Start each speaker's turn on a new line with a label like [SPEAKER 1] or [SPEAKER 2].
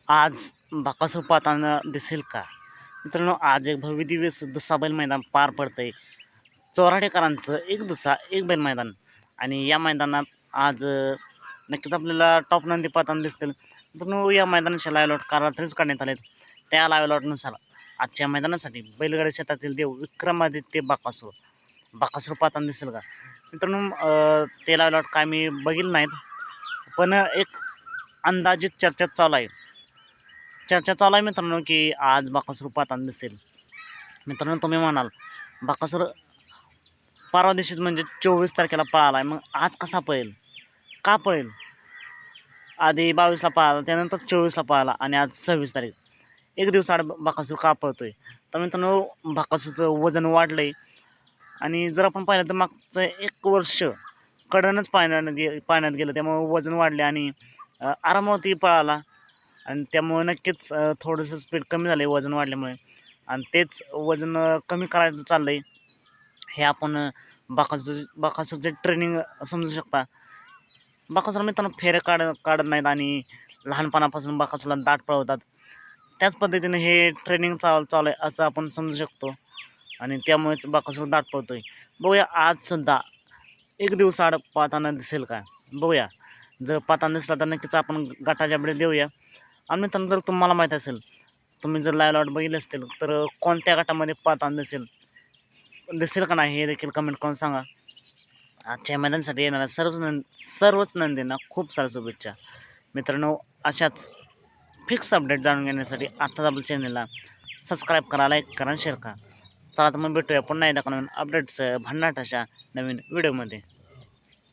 [SPEAKER 1] आज बकासूर पाहताना दिसेल का? मित्रांनो, आज एक भव्यदिव्य दुसरा बैल मैदान पार पडतंय. चोराडेकरांचं एक दुसरा एक बैल मैदान. आणि या मैदानात आज नक्कीच आपल्याला टॉप नंदी पाहताना दिसतील. मित्रांनो, या मैदानाच्या लाईव्ह लॉट काल रात्रीच काढण्यात आलेत. त्या लाईव्ह लॉटनुसार आजच्या मैदानासाठी बैलगाडी क्षेत्रातील देव विक्रमादित्य बकासूर पाहताना दिसेल का? मित्रांनो, ते लाईव्ह लॉट काय मी बघितलं नाहीत, पण एक अंदाजित चर्चा चालू आहे मित्रांनो, की आज बकासूर पाहताना दिसेल. मित्रांनो, तुम्ही म्हणाल बकासूर परवा दिवशीच म्हणजे 24 तारखेला पळाला आहे, मग आज कसा पळेल, का पळेल? आधी 22ला पळाला, त्यानंतर 24ला पळाला आणि आज 26 तारीख. एक दिवस आड बकासूर का पळतोय? तर मित्रांनो, बकासूरचं वजन वाढलं आहे. आणि जर आपण पाहिलं तर मागचं 1 वर्ष कडनच पाण्यात गेलं, त्यामुळे वजन वाढले आणि आरामावरती पळाला. आणि त्यामुळे नक्कीच थोडंसं स्पीड कमी झालं आहे वजन वाढल्यामुळे. आणि तेच वजन कमी करायचं चाललं आहे. हे आपण बकासूरचे ट्रेनिंग समजू शकता. बकासूर मित्रांनो फेऱ्या काढत नाहीत आणि लहानपणापासून बकासूरला दाट पळवतात. त्याच पद्धतीने हे ट्रेनिंग चालू आहे असं आपण समजू शकतो. आणि त्यामुळेच बकासूर दाट पळतोय. बघूया आजसुद्धा एक दिवस आड पाहताना दिसेल का? बघूया. जर पाहताना दिसला तर नक्कीच आपण गटाच्या अपडेट देऊया. आणि मित्रांनो, जर तुम्हाला माहीत असेल, तुम्ही जर लाईव्ह लॉट बघितले असतील, तर कोणत्या गटामध्ये पाहताना दिसेल का नाही हे देखील कमेंट करून सांगा. आजच्या मैदानासाठी येणाऱ्या सर्वच नंदींना खूप साऱ्या शुभेच्छा. मित्रांनो, अशाच फिक्स अपडेट जाणून घेण्यासाठी आत्ताच आपल्या चॅनलला सबस्क्राईब करा, लाईक करा, शेअर करा. चला तर मग भेटूया पुन्हा एकदा नवीन अपडेट्स भन्नाट अशा नवीन व्हिडिओमध्ये.